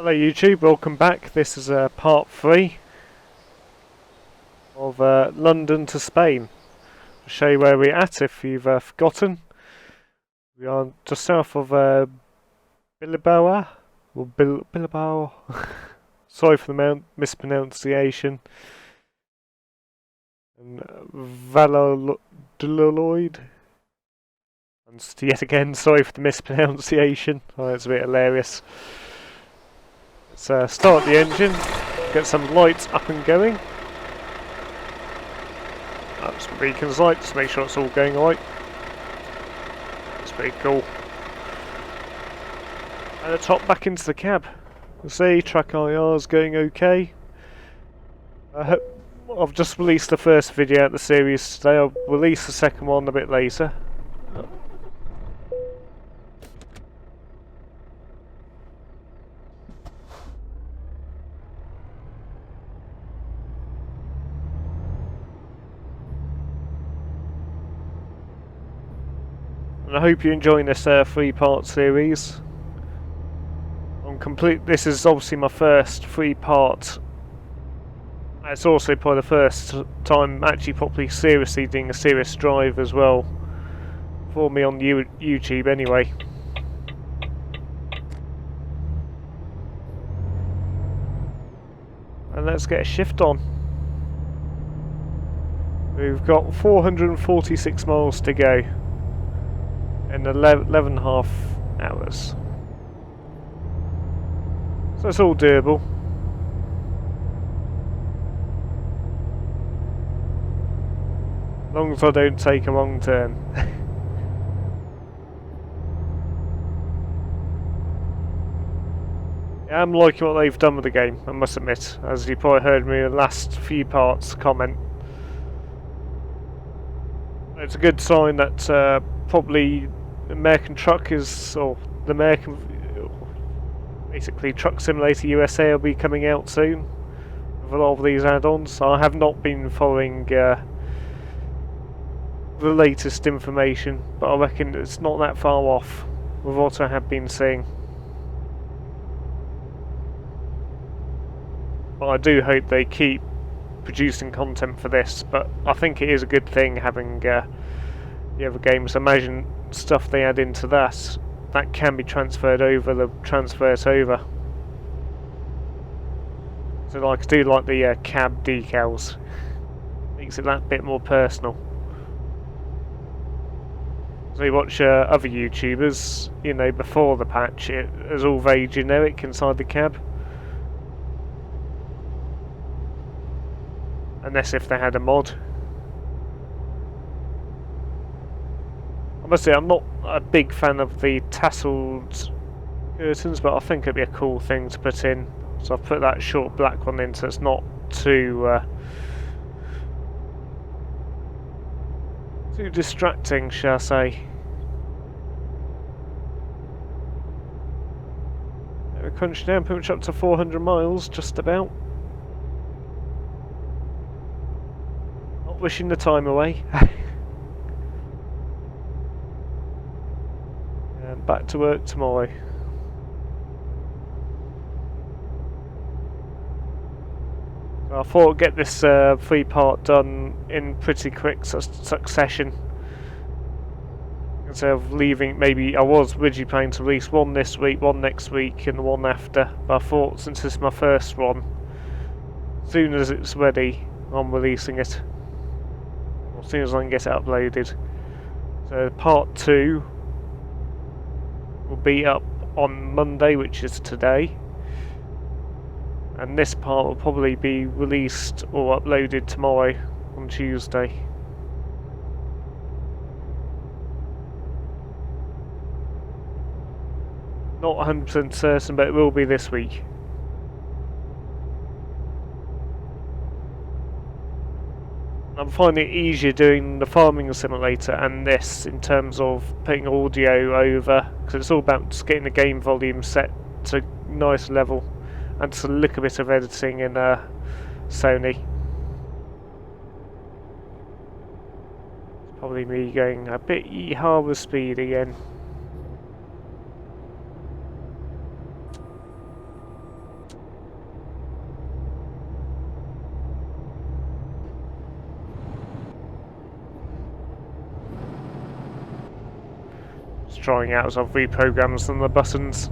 Hello YouTube, welcome back. This is part 3 of London to Spain. I'll show you where we're at if you've forgotten. We are just south of Bilbao, or Bilbao. Sorry for the mispronunciation. And Valladolid. And yet again, sorry for the mispronunciation. Oh, it's a bit hilarious. Let's start the engine, get some lights up and going. Some beacons light, just make sure it's all going right. That's pretty cool. And the top back into the cab. You'll see track IR is going okay. I've just released the first video out of the series today. I'll release the second one a bit later. And I hope you're enjoying this 3-part series. This is obviously my first 3-part. It's also probably the first time actually properly seriously doing a serious drive as well. For me on YouTube anyway. And let's get a shift on. We've got 446 miles to go in 11.5 hours. So it's all doable. As long as I don't take a wrong turn. Yeah, I'm liking what they've done with the game, I must admit, as you probably heard me in the last few parts comment. It's a good sign that probably the American truck is, or the American, basically Truck Simulator USA will be coming out soon with a lot of these add-ons. I have not been following the latest information, but I reckon it's not that far off with what I have been seeing. But I do hope they keep producing content for this, but I think it is a good thing having the other games. Imagine stuff they add into that can be transferred over, transfer it over. So like, I do like the cab decals. Makes it that bit more personal. So you watch other YouTubers, you know, before the patch, it was all very generic inside the cab. Unless if they had a mod. I must say, I'm not a big fan of the tasselled curtains, but I think it'd be a cool thing to put in. So I've put that short black one in so it's not too distracting, shall I say. We're crunching down pretty much up to 400 miles, just about. Not wishing the time away. And back to work tomorrow. So I thought I'd get this 3-part done in pretty quick succession. Instead of leaving, maybe I was originally planning to release one this week, one next week, and the one after. But I thought since this is my first one, as soon as it's ready, I'm releasing it. As soon as I can get it uploaded. So part 2 will be up on Monday, which is today. And this part will probably be released or uploaded tomorrow on Tuesday. Not 100% certain, but it will be this week. I'm finding it easier doing the farming simulator and this in terms of putting audio over, because it's all about just getting the game volume set to a nice level and just a little bit of editing in Sony. It's probably me going a bit harbour speed again. trying out as I've reprogrammed some of the buttons.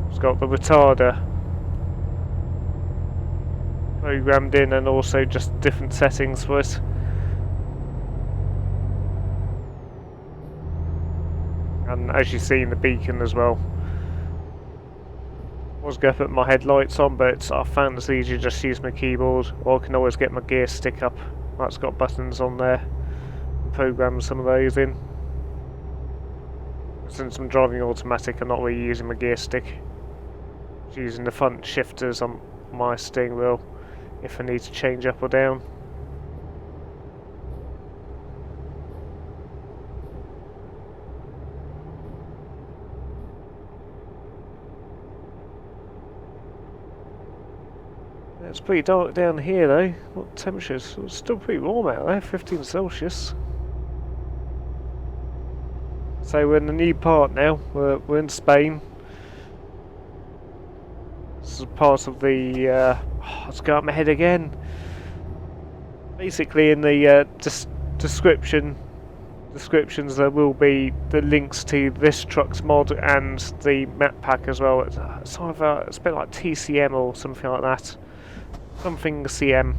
It's got the retarder programmed in and also just different settings for it. And as you see in the beacon as well. I was going to put my headlights on, but I found it's easier to just use my keyboard, or I can always get my gear stick up. That's got buttons on there and program some of those in. Since I'm driving automatic, I'm not really using my gear stick. Just using the front shifters on my steering wheel if I need to change up or down. It's pretty dark down here though. What temperatures? It's still pretty warm out there, 15 Celsius. So we're in the new part now. We're in Spain. This is part of the. Let's go up my head again. Basically, in the descriptions there will be the links to this truck's mod and the map pack as well. It's either it's a bit like TCM or something like that. Something CM.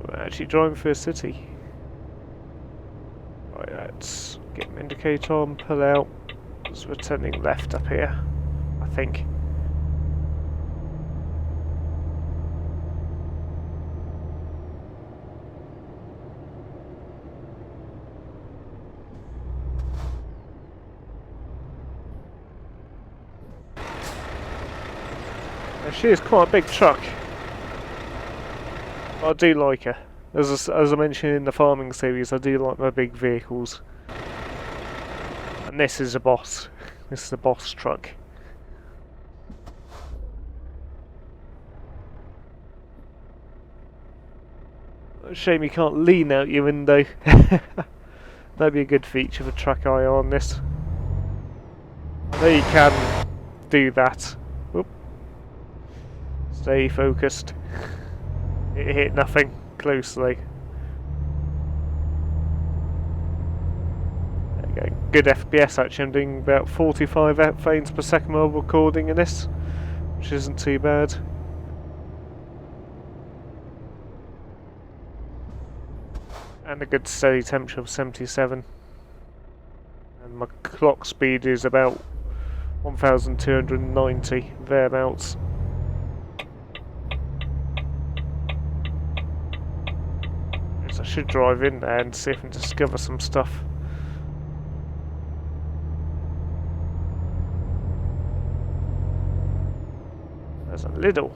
We're actually driving through a city. Right, let's get an indicator on, pull out. So we're turning left up here, I think. She is quite a big truck. I do like her. As I mentioned in the farming series, I do like my big vehicles. And this is a boss. This is a boss truck. Shame you can't lean out your window. That'd be a good feature for track eye on this. I know you can do that. Oop. Stay focused. It hit nothing closely. There you go. Good FPS actually. I'm doing about 45 frames per second while recording in this, which isn't too bad. And a good steady temperature of 77. And my clock speed is about 1290 thereabouts. I should drive in there and see if I can discover some stuff. There's a Lidl.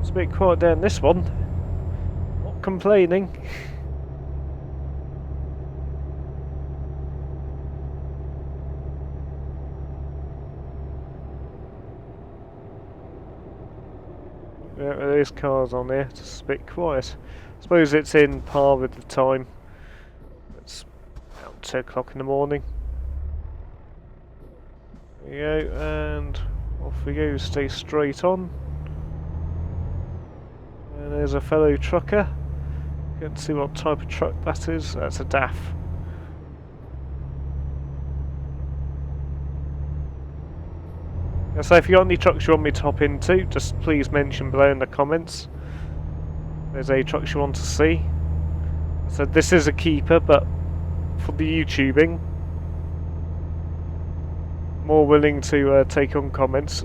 It's a bit quiet down this one. Not complaining. There is cars on there, just a bit quiet. I suppose it's in par with the time. It's about 2 o'clock in the morning. There we go, and off we go, stay straight on. And there's a fellow trucker. You can see what type of truck that is. That's a DAF. So if you've got any trucks you want me to hop into, just please mention below in the comments. If there's any trucks you want to see. So this is a keeper, but for the YouTubing, more willing to take on comments.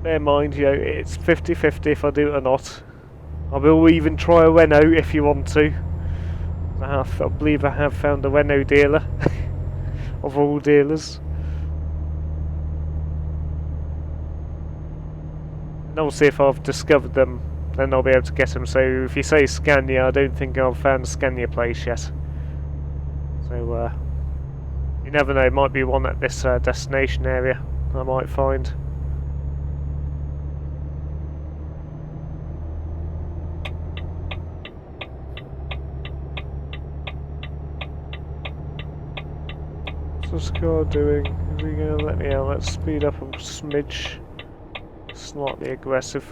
Bear in mind, you know, it's 50-50 if I do it or not. I will even try a Renault if you want to. I believe I have found a Renault dealer of all dealers. And also if I've discovered them, then I'll be able to get them. So if you say Scania, I don't think I've found a Scania place yet. So you never know, it might be one at this destination area I might find. What's the car doing? Is he going to let me out? Let's speed up a smidge. Slightly aggressive.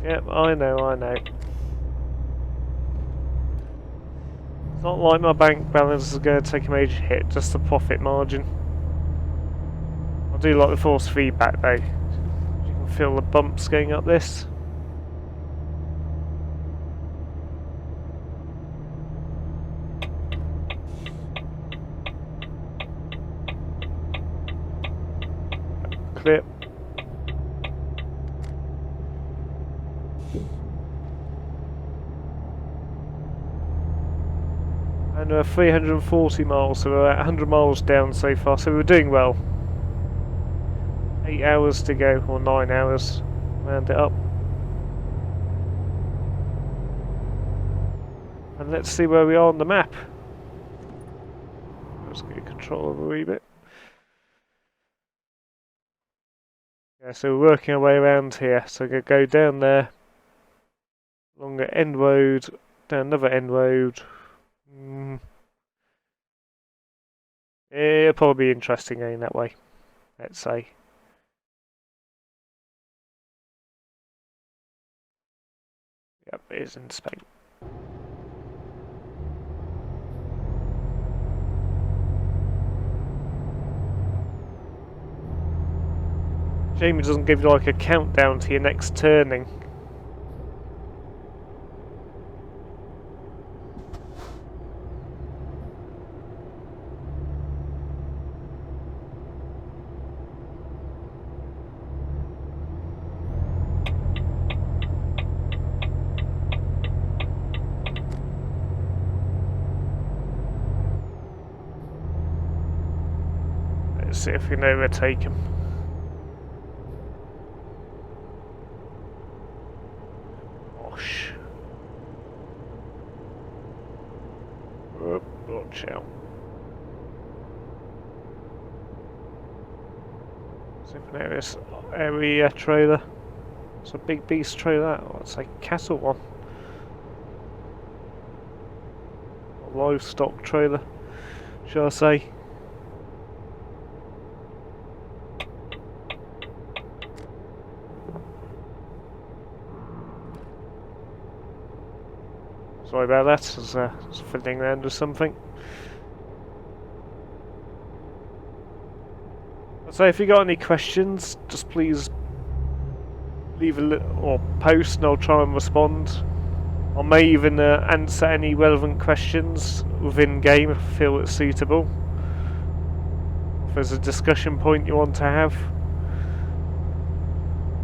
Yep, I know. It's not like my bank balance is going to take a major hit, just the profit margin. I do like the force feedback though. You can feel the bumps going up this. Clear. And we're 340 miles, so we're at 100 miles down so far, so we're doing well. 8 hours to go, or 9 hours, round it up. And let's see where we are on the map. Let's get control of a wee bit. Yeah, so we're working our way around here, so we're going to go down there, along the end road, down another end road. It'll probably be interesting going that way, let's say. Yep, it is in Spain. Jamie doesn't give you like a countdown to your next turning. Let's see if we can overtake him. Gosh. Oh, watch out. Super area trailer. It's a big beast trailer. Oh, it's a cattle one. A livestock trailer, shall I say. Sorry about that, I was fiddling around with something. So if you got any questions, just please leave a or post and I'll try and respond. I may even answer any relevant questions within game if I feel it's suitable. If there's a discussion point you want to have.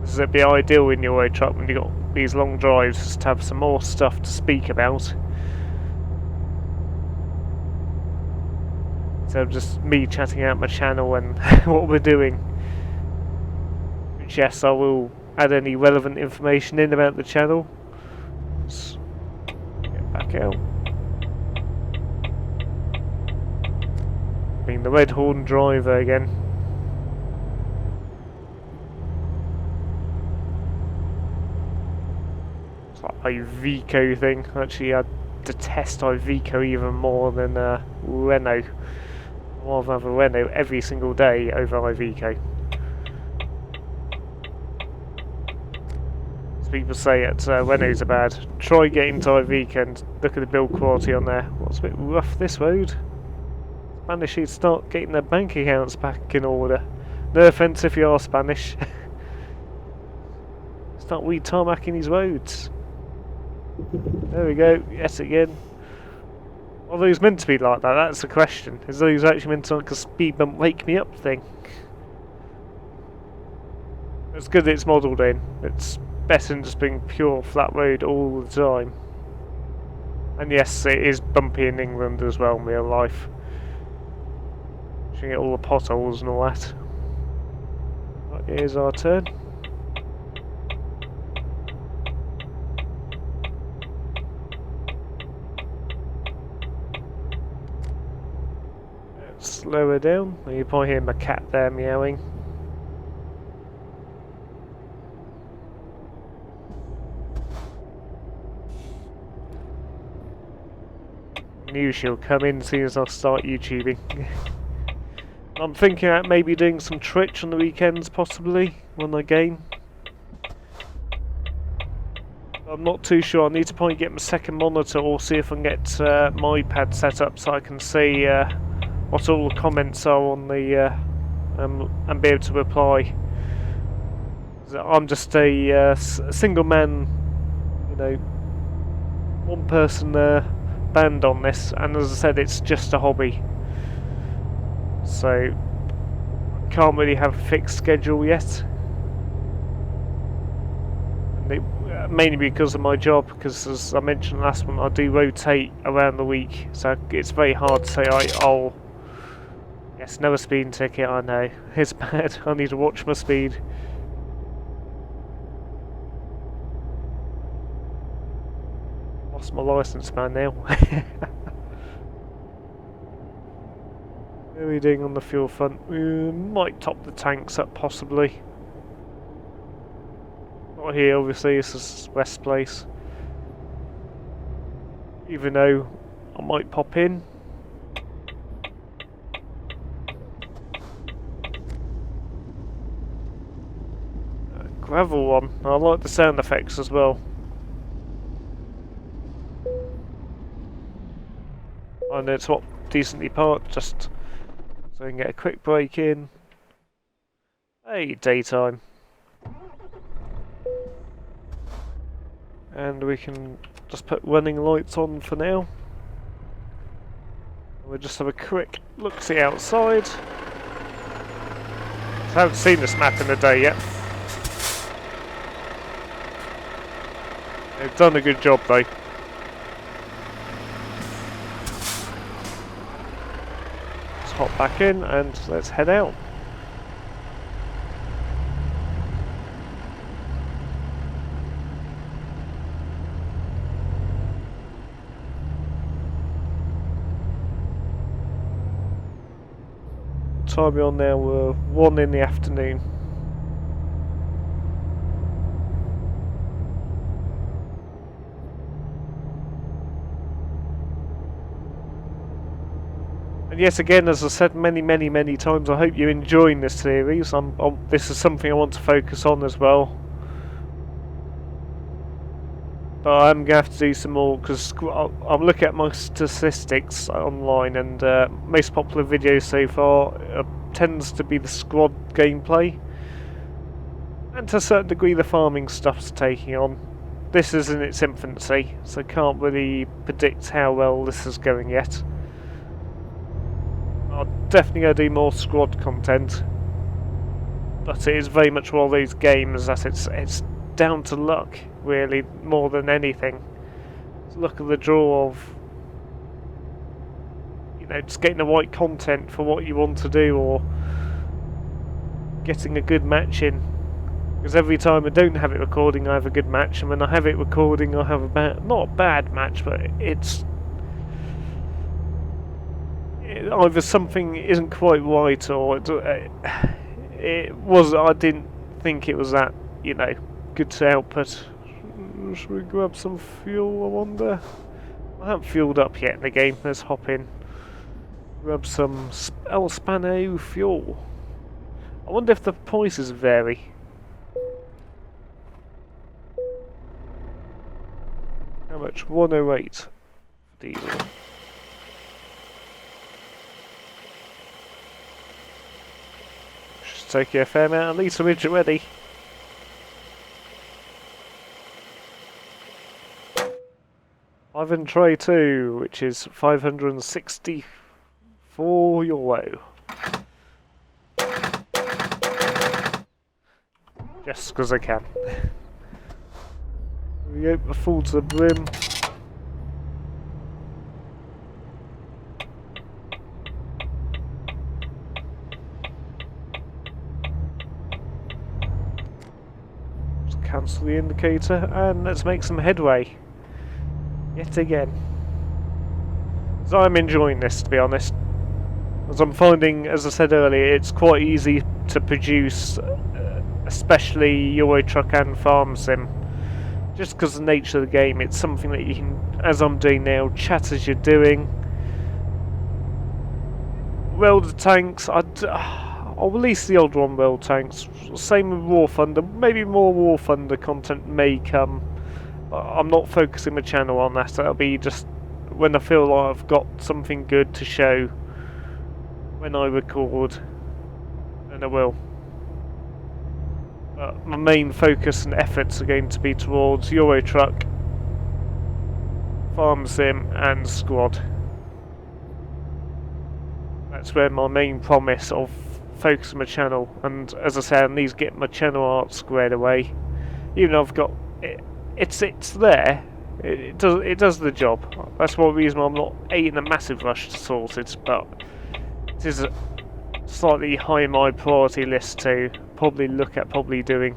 This would be ideal in your road truck when you've got these long drives, just to have some more stuff to speak about. Instead of just me chatting out my channel and what we're doing. Which, yes, I will add any relevant information in about the channel. Let's get back out. Being the Red Horn driver again. Iveco thing. Actually, I detest Iveco even more than Renault. I'd rather have a Renault every single day over Iveco. As people say that Renaults are bad, try getting to Iveco and look at the build quality on there. What's a bit rough this road? Spanish should start getting their bank accounts back in order. No offence if you are Spanish. Start re-tarmacking these roads. There we go, yes again. Are those meant to be like that? That's the question. Is those actually meant to like a speed bump wake me up thing? It's good that it's modelled in. It's better than just being pure flat road all the time. And yes, it is bumpy in England as well in real life. You can get all the potholes and all that. Right, here's our turn. Slow her down. You probably hear my cat there meowing. knew she'll come in as soon as I start YouTubing. I'm thinking about maybe doing some Twitch on the weekends, possibly, when I game. I'm not too sure. I need to probably get my second monitor or see if I can get my iPad set up so I can see what all the comments are on the and be able to reply. I'm just a single man, you know, one person band on this, and as I said, it's just a hobby. So can't really have a fixed schedule yet. And mainly because of my job, because as I mentioned last one, I do rotate around the week, so it's very hard to say oh yes, no speeding ticket, I know, it's bad, I need to watch my speed. Lost my licence man now. What are we doing on the fuel front? We might top the tanks up possibly. Not here obviously, this is West Place. Even though I might pop in. Gravel one, I like the sound effects as well. I know it's what decently parked, just so we can get a quick break in. Hey, daytime. And we can just put running lights on for now. We'll just have a quick look-see outside. I haven't seen this map in a day yet. They've done a good job though. Let's hop back in and let's head out. Time we're on now, we're 1 in the afternoon. And yes, again, as I said many times, I hope you're enjoying this series. This is something I want to focus on as well. But I'm going to have to do some more, because I'm looking at my statistics online, and most popular videos so far tends to be the squad gameplay. And to a certain degree the farming stuff's taking on. This is in its infancy, so I can't really predict how well this is going yet. I'm definitely going to do more squad content. But it is very much one of those games that it's down to luck, really, more than anything. It's luck of the draw of, you know, just getting the right content for what you want to do, or getting a good match in. Because every time I don't have it recording, I have a good match, and when I have it recording, I have a bad, not a bad match, but it's either something isn't quite right, or it was. I didn't think it was that, you know, good to output. Should we grab some fuel, I wonder? I haven't fueled up yet in the game. Let's hop in. Grab some El Spano fuel. I wonder if the prices vary. How much? 108 diesel. Should take you a fair amount of literage already. I've in tray 2, which is 564 euro. Just because I can. Here we go, full to the brim. Just cancel the indicator and let's make some headway. Yet again. So I'm enjoying this, to be honest. As I'm finding, as I said earlier, it's quite easy to produce, especially Euro Truck and Farm Sim. Just because of the nature of the game, it's something that you can, as I'm doing now, chat as you're doing. welded tanks, I'll release the old one welded tanks. Same with War Thunder. Maybe more War Thunder content may come. But I'm not focusing my channel on that. That'll be just when I feel like I've got something good to show when I record, and I will. But my main focus and efforts are going to be towards Euro Truck, Farm Sim and Squad. That's where my main promise of focusing my channel, and as I said, I need to get my channel art squared away. Even though I've got it, it's there. It does the job. That's one reason I'm not in a massive rush to sort it, but it is slightly high in my priority list to probably look at doing.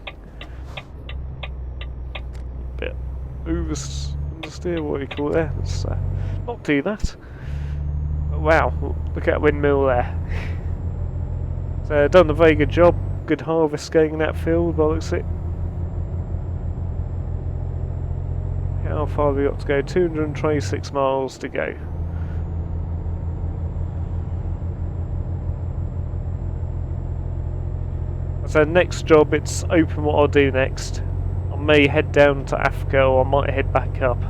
Bit oversteer, what do you call it there? Let's not do that. But wow, look at that windmill there. So done a very good job. Good harvest going in that field, by the looks of it. How far have we got to go? 226 miles to go. So next job, it's open what I'll do next. I may head down to Africa or I might head back up.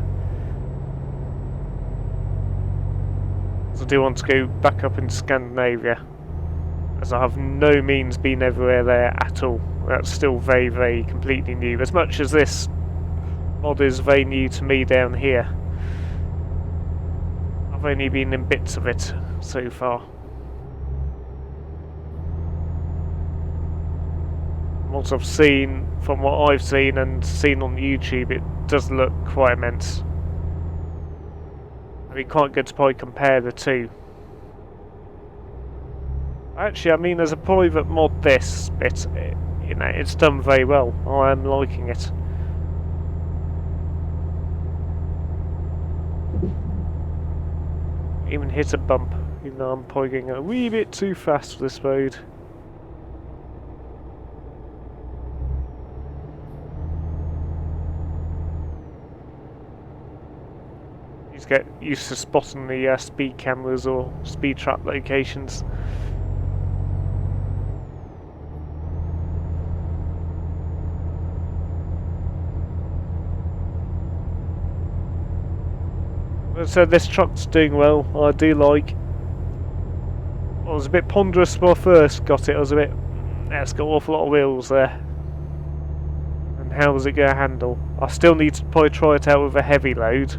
So I do want to go back up in Scandinavia, as I have no means been everywhere there at all. That's still very, very completely new. As much as this mod is very new to me down here, I've only been in bits of it so far. What I've seen, from what I've seen and seen on YouTube, it does look quite immense. I mean, quite good to probably compare the two. Actually, I mean, as a private mod, this bit, you know, it's done very well. I am liking it. Even hit a bump, even though I'm probably going a wee bit too fast for this road. Get used to spotting the speed cameras or speed trap locations. So this truck's doing well. I do like. I was a bit ponderous when I first got it. I was a bit. It's got an awful lot of wheels there. And how is it going to handle? I still need to probably try it out with a heavy load.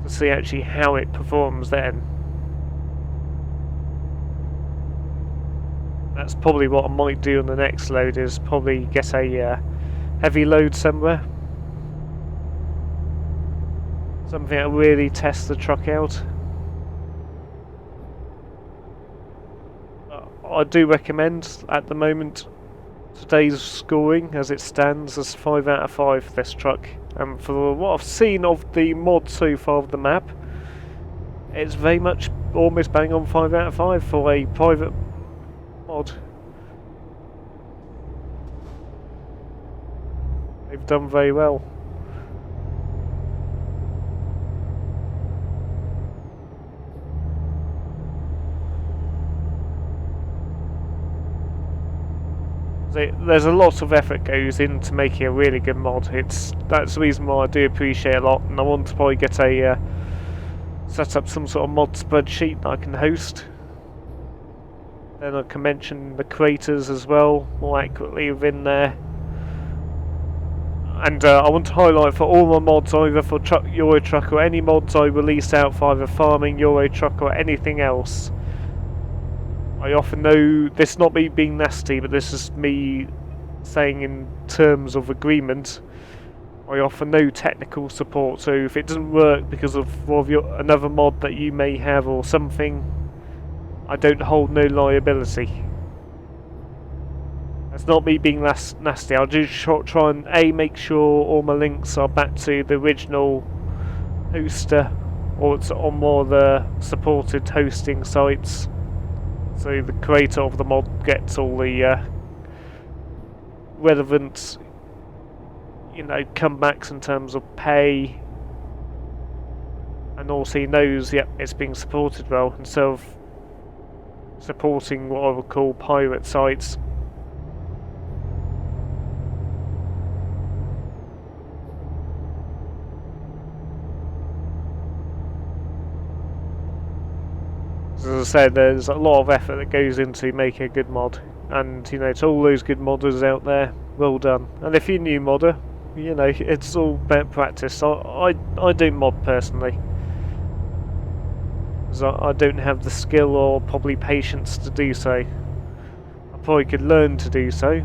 See actually how it performs then. That's probably what I might do on the next load, is probably get a heavy load somewhere. Something that really tests the truck out. I do recommend at the moment today's scoring as it stands as 5 out of 5 for this truck. And for what I've seen of the mod so far of the map, it's very much almost bang on 5 out of 5 for a private mod. They've done very well. There's a lot of effort goes into making a really good mod. That's the reason why I do appreciate it a lot, and I want to probably get a set up some sort of mod spreadsheet that I can host. Then I can mention the creators as well more accurately within there. And I want to highlight for all my mods, either for Euro Truck or any mods I release out for either farming, Euro Truck or anything else. I often know, this is not me being nasty, but this is me saying in terms of agreement, I offer no technical support, so if it doesn't work because of another mod that you may have or something, I don't hold no liability. That's not me being nasty. I'll just try and make sure all my links are back to the original hoster, or it's on more of the supported hosting sites. So the creator of the mod gets all the relevant, you know, comebacks in terms of pay, and also he knows, yep, it's being supported well, instead of supporting what I would call pirate sites. As I said, there's a lot of effort that goes into making a good mod, and you know, to all those good modders out there, well done. And if you're a new modder, you know, it's all about practice. I don't mod personally, because I don't have the skill or probably patience to do so. I probably could learn to do so,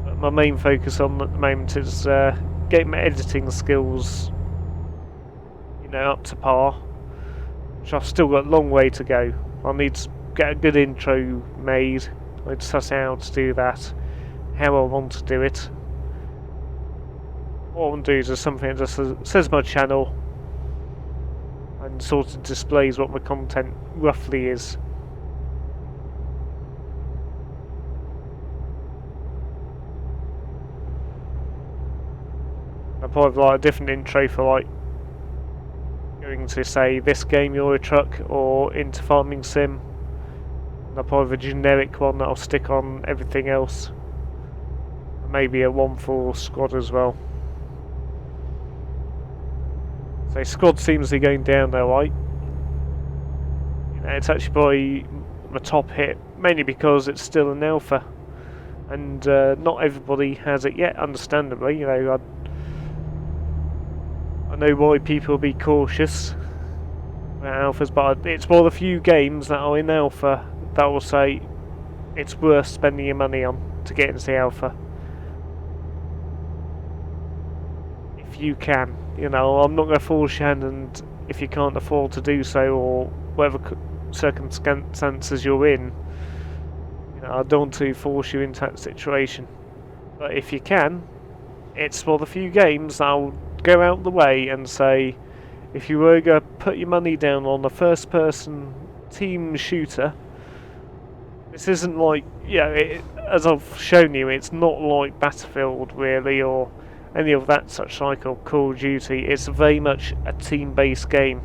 but my main focus on at the moment is getting my editing skills, you know, up to par. Which I've still got a long way to go. I need to get a good intro made. I need to suss out how to do that, how I want to do it. What I want to do is just something that just says my channel and sort of displays what my content roughly is. I probably like a different intro for like going to say this game Euro Truck or into Farming Sim. And I'll probably have a generic one that I'll stick on everything else. And maybe a one for squad as well. So squad seems to be going down there, right? You know, it's actually probably my top hit, mainly because it's still an alpha. And not everybody has it yet, understandably. You know, I know why people will be cautious about alphas, but it's one of the few games that are in alpha that will say it's worth spending your money on to get into the alpha. If you can, you know, I'm not going to force your hand, and if you can't afford to do so, or whatever circumstances you're in, you know, I don't want to force you into that situation. But if you can, it's one of the few games that I'll go out the way and say, if you were going to put your money down on a first-person team shooter, this isn't like, yeah, as I've shown you, it's not like Battlefield really, or any of that such like, or Call of Duty. It's very much a team-based game.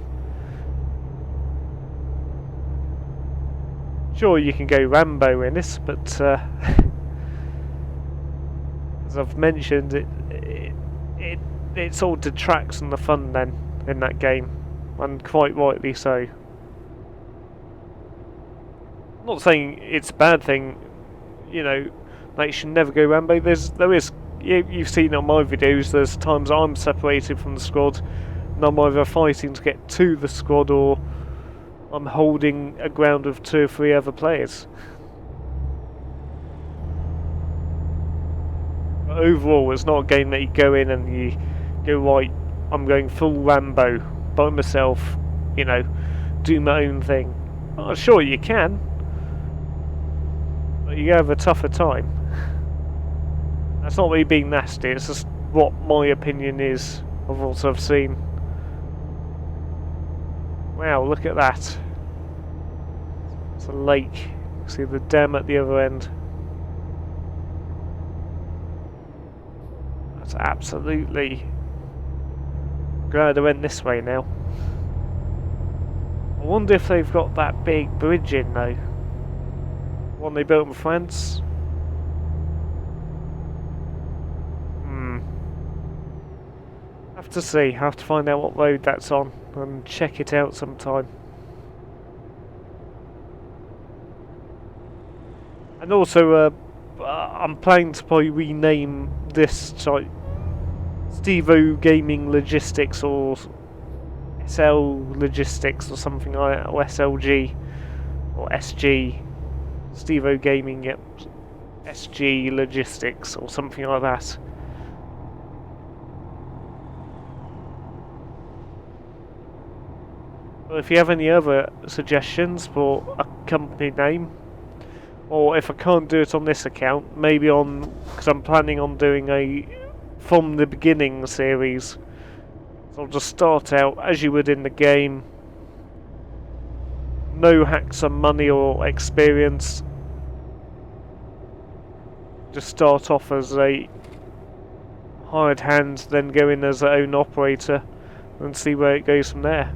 Sure, you can go Rambo in this, but as I've mentioned, it sort of detracts from the fun then in that game, and quite rightly so. I'm not saying it's a bad thing, you know, that you should never go Rambo. You've seen on my videos, there's times I'm separated from the squad and I'm either fighting to get to the squad or I'm holding a ground of 2 or 3 other players. But overall, it's not a game that you go in and you go, right, I'm going full Rambo by myself, you know, do my own thing. Oh, sure you can, but you have a tougher time. That's not me being nasty, it's just what my opinion is of what I've seen. Wow, look at that. It's a lake. See the dam at the other end. That's absolutely... glad I went this way now. I wonder if they've got that big bridge in though. One they built in France. Have to see, have to find out what road that's on and check it out sometime. And also, I'm planning to probably rename this site Stevo+Gaming Logistics or SL Logistics or something like that, or SLG or SG. Stevo+Gaming, yep. SG Logistics or something like that. Well, if you have any other suggestions for a company name, or if I can't do it on this account, maybe on, because I'm planning on doing a from the beginning series. So I'll just start out as you would in the game. No hacks on money or experience. Just start off as a hired hand, then go in as an own operator and see where it goes from there.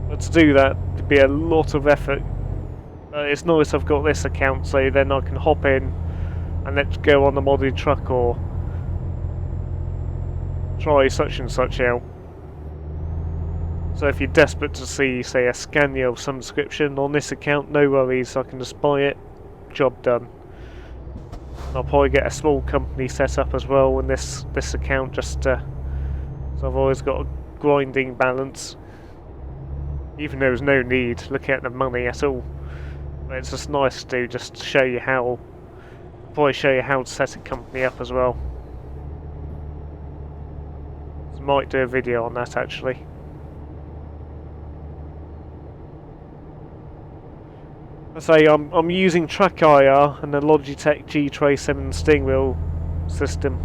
But to do that would be a lot of effort. It's nice I've got this account, so then I can hop in and let's go on the modded truck or try such and such out. So if you're desperate to see, say, a Scania of some description on this account, no worries, I can just buy it, job done. And I'll probably get a small company set up as well in this account, just so I've always got a grinding balance. Even though there's no need looking at the money at all. But it's just nice to do, just to show you how, probably show you how to set a company up as well. So I might do a video on that actually. I say I'm using Track IR and the Logitech G-Tray 7 steering wheel system,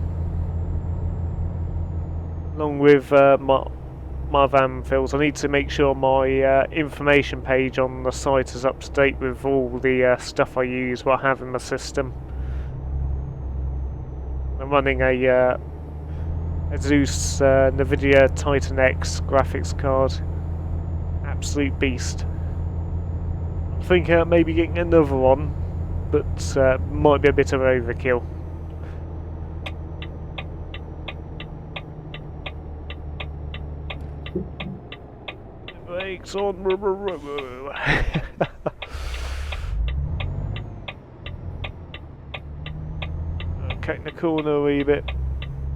along with my van fills. I need to make sure my information page on the site is up to date with all the stuff I use, what I have in my system. I'm running a Zeus NVIDIA Titan X graphics card, absolute beast. I'm thinking of maybe getting another one, but might be a bit of overkill. Brakes on. Cutting the corner a wee bit.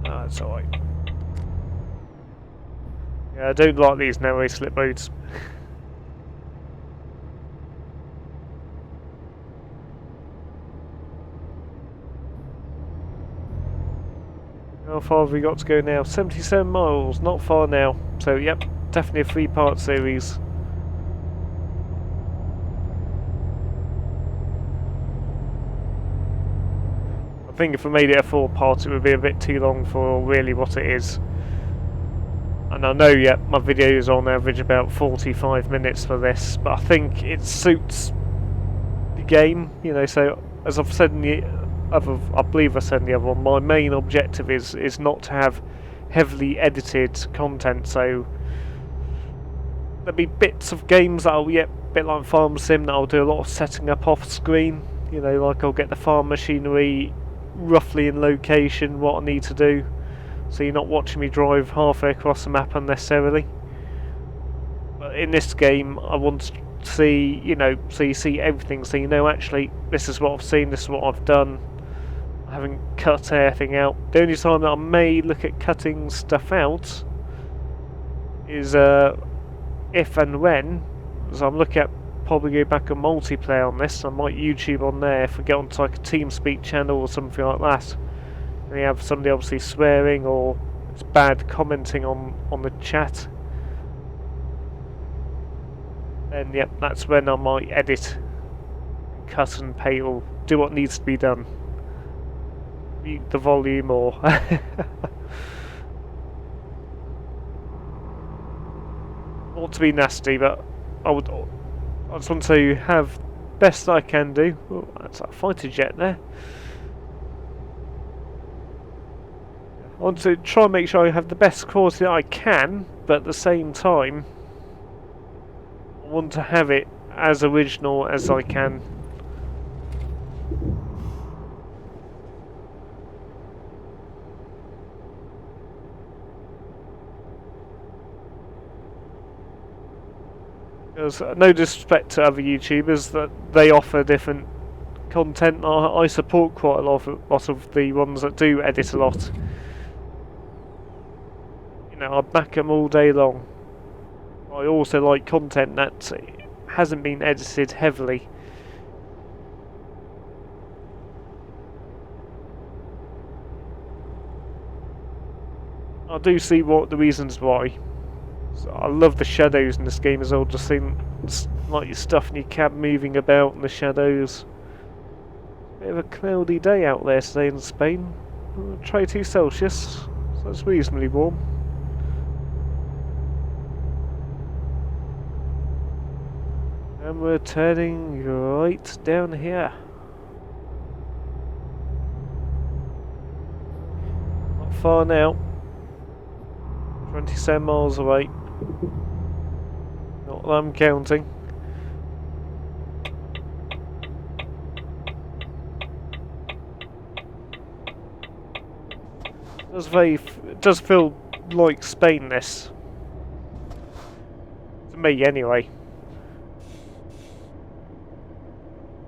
Oh, that's alright. Yeah, I don't like these narrow slip roads. How far have we got to go now? 77 miles, not far now. So, yep, definitely a 3-part series. I think if I made it a 4-part, it would be a bit too long for really what it is. And I know, yeah, my videos on average about 45 minutes for this, but I think it suits the game, you know. So as I've said in the other, I believe I said in the other one, my main objective is not to have heavily edited content. So there'll be bits of games that I'll, yeah, a bit like Farm Sim, that I'll do a lot of setting up off screen. You know, like I'll get the farm machinery roughly in location, what I need to do, so you're not watching me drive halfway across the map unnecessarily. But in this game, I want to see, you know, so you see everything, so you know actually this is what I've seen, this is what I've done. I haven't cut anything out. The only time that I may look at cutting stuff out is if and when, so I'm looking at probably go back a multiplayer on this. I might YouTube on there if we get onto like a TeamSpeak channel or something like that, and you have somebody obviously swearing or it's bad commenting on the chat, then yep, that's when I might edit, cut and paste, or do what needs to be done, mute the volume or not to be nasty, but I just want to have best I can do. Oh, that's a fighter jet there. I want to try and make sure I have the best quality that I can, but at the same time I want to have it as original as I can. Because no disrespect to other YouTubers, that they offer different content. I support quite a lot of the ones that do edit a lot. You know, I back them all day long. I also like content that hasn't been edited heavily. I do see what the reasons why. So I love the shadows in this game as well, just seeing like your stuff in your cab moving about in the shadows. Bit of a cloudy day out there today in Spain. 22 Celsius, so that's reasonably warm. And we're turning right down here. Not far now. 27 miles away. Not Not that I'm counting. It does feel like Spain, this. To me, anyway.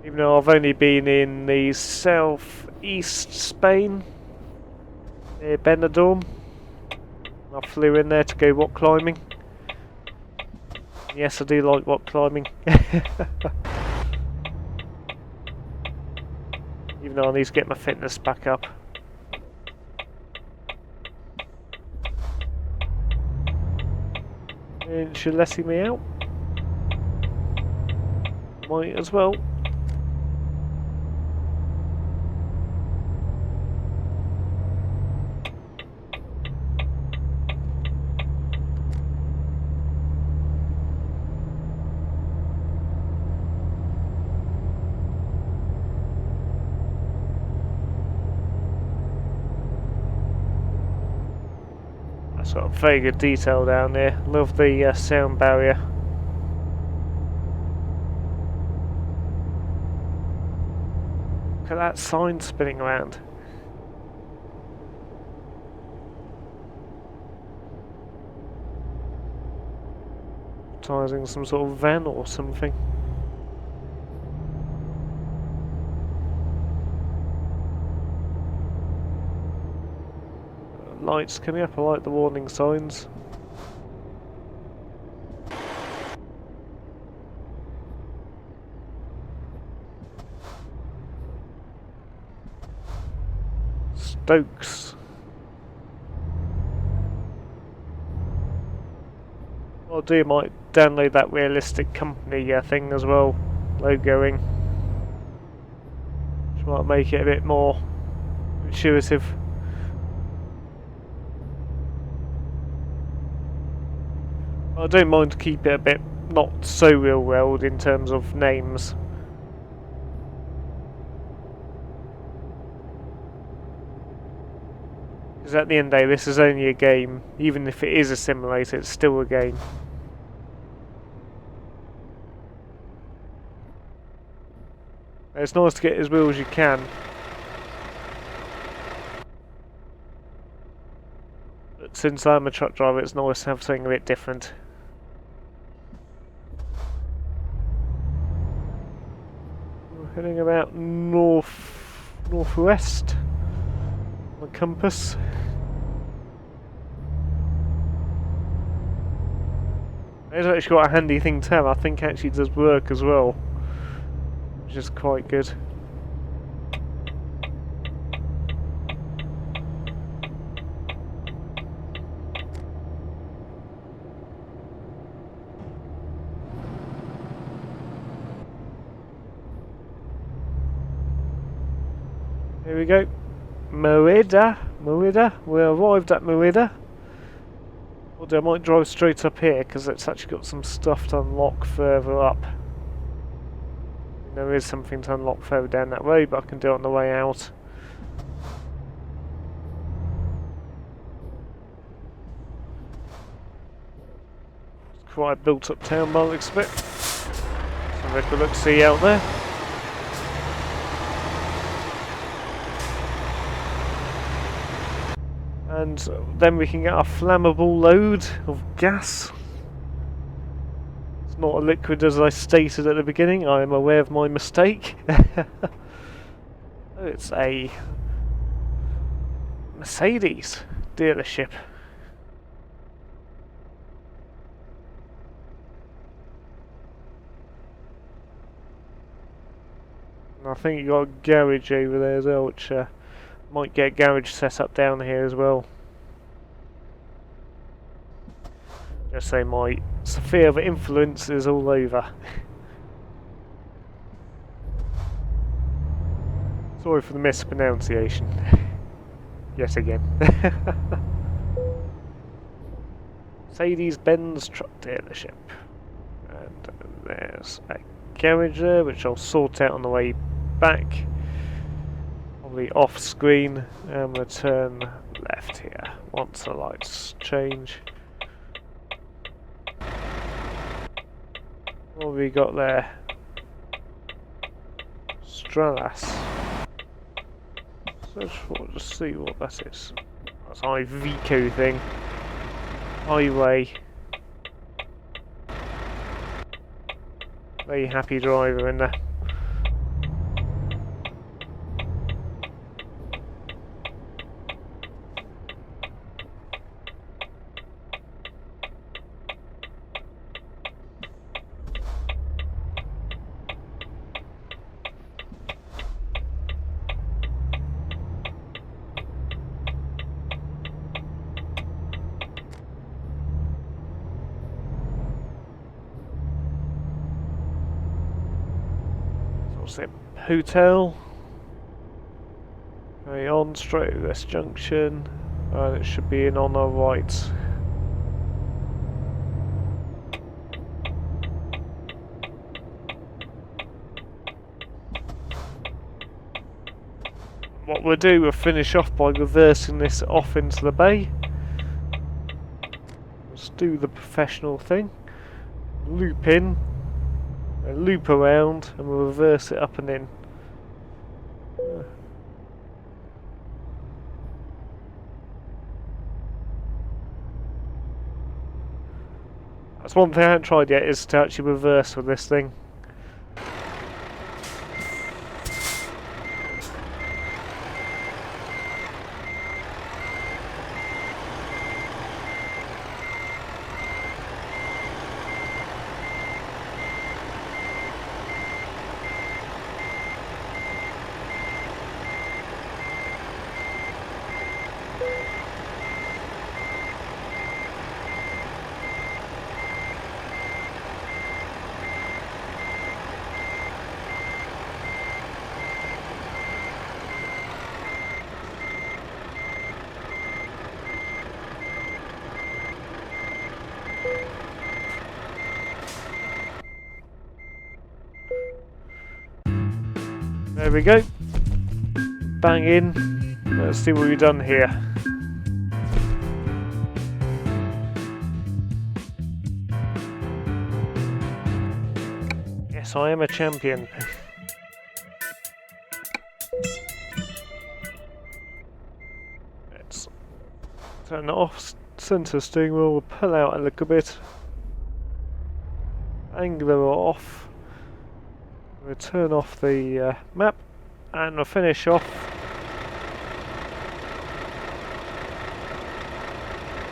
Even though I've only been in the southeast Spain, near Benidorm. I flew in there to go rock climbing. Yes, I do like rock climbing. Even though I need to get my fitness back up. And she's letting me out. Might as well. That's got very good detail down there. Love the sound barrier. Look at that sign spinning around. Advertising some sort of van or something. Lights coming up, I like the warning signs. Stokes. What I'll do, might download that realistic company thing as well, logoing. Which might make it a bit more intuitive. I don't mind to keep it a bit not so real world in terms of names. Because at the end of the day, this is only a game. Even if it is a simulator, it's still a game. It's nice to get as real as you can. But since I'm a truck driver, it's nice to have something a bit different. Heading about northwest. My compass. It's actually got a handy thing to have. I think actually does work as well, which is quite good. Here we go. Merida. We arrived at Merida. Although I might drive straight up here because it's actually got some stuff to unlock further up. There is something to unlock further down that road, but I can do it on the way out. It's quite a built up town by the looks of it. So have a good look see out there. And then we can get our flammable load of gas. It's not a liquid as I stated at the beginning, I am aware of my mistake. Oh, it's a Mercedes dealership. And I think you got a garage over there as well, which might get a garage set up down here as well. Just say my sphere of influence is all over. Sorry for the mispronunciation. Yet again. Mercedes-Benz truck dealership. And there's a garage there, which I'll sort out on the way back. Probably off screen, and we'll turn left here once the lights change. What have we got there? Stralas. Search for, just see what that is. That's Iveco thing. Highway. Very happy driver in there. What's it? Hotel. Carry on straight to this junction. And it should be in on our right. What we'll do, we'll finish off by reversing this off into the bay. Let's do the professional thing. Loop in. And loop around and we'll reverse it up and in. That's one thing I haven't tried yet, is to actually reverse with this thing. There we go. Bang in. Let's see what we've done here. Yes, I am a champion. Let's turn it off. Centre steering wheel. We'll pull out a little bit. Angler off. We'll turn off the map and we'll finish off.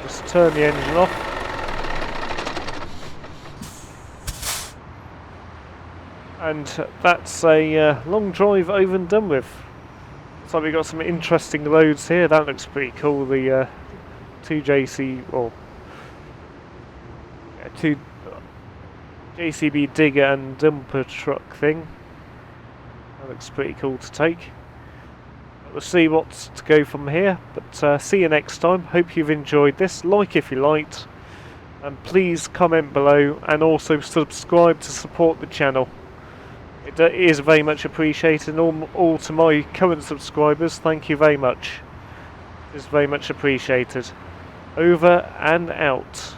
Just turn the engine off. And that's a long drive over and done with. So we've got some interesting roads here. That looks pretty cool. The two JCB digger and dumper truck thing. That looks pretty cool to take. We'll see what's to go from here, but see you next time. Hope you've enjoyed this. Like if you liked, and please comment below and also subscribe to support the channel. It is very much appreciated, and all to my current subscribers, thank you very much. It's very much appreciated. Over and out.